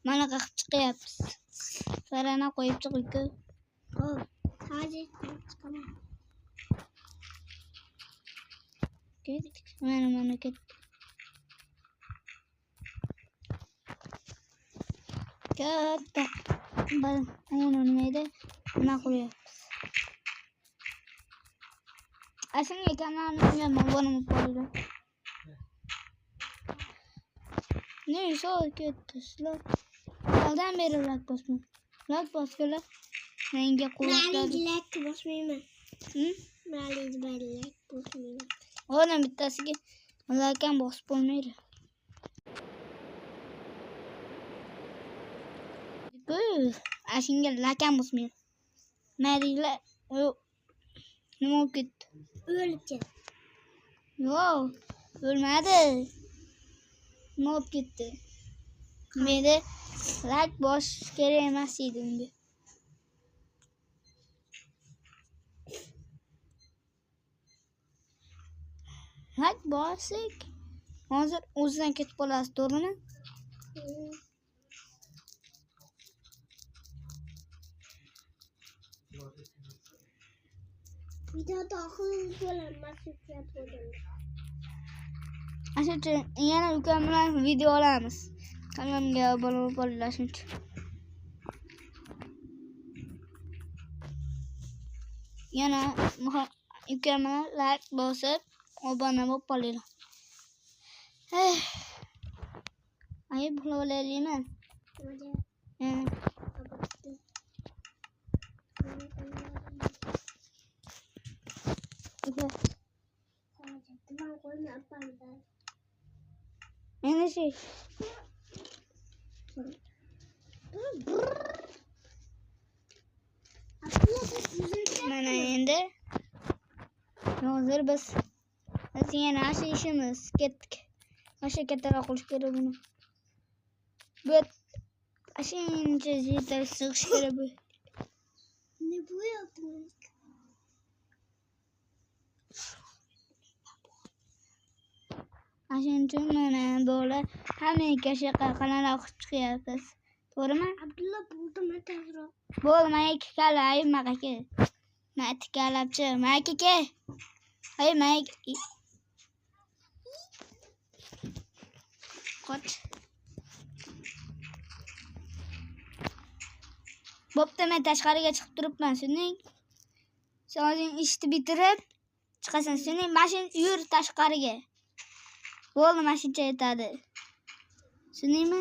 Mana qaqib chiqyapmiz. Sarana qo'yib chiqdik-ku. Hop, hozir chiqaman. Ketdik. Mana ketdik. Katta. Mana nimaydi? Nima qilyapmiz? Aslında kanalımda abone olun. Ne iş o kötüsler? Aldan beri like basmıyor. Like basıyorlar. Rengi koyuyorlar. Like basmıyorum. Hı? Ben like basmıyorum. Onun bittesi ki like'en basıp olmuyor. Aslında like'en basmıyor. Nerede? Ne oldu gitti? Öleceğim. Yok. Ölmedi. Ne oldu gitti? Beni like boş göremezsiydim bir. Like boşsek hazır o'zidan ketib qolasiz, to'g'rimi? Videoda oxirgi bo'linmasi bo'lim. Ashuncha yana ukam bilan video olamiz. Kanalimga obuna bo'linglar shuncha. Yana ukam bilan like bosib obuna bo'lib qolinglar. Ayıp olabileceğine. Ne şey? Mana endi hozir biz yana asli ishimiz ketdik. Asha kattaroq qilish kerak buni. Bu ashincha yetar sig'ish kerak bu. Ne bu yaptınız? Ashincha mana böyle hammaga shaqa qanaroq chiqyapsiz. To'g'rimi? Abdulla buldum tezroq. Bo'lmay ikki kala ay maqaka. Ma ikki kalabchi, maqaka. Ay maq. Qoch. Bo'pti, men tashqariga chiqib turibman. Sening o'zing ishni bitirib chiqasan. Sening mashin yur tashqariga. Bo'ldi, mashincha yetadi. Tushundingmi?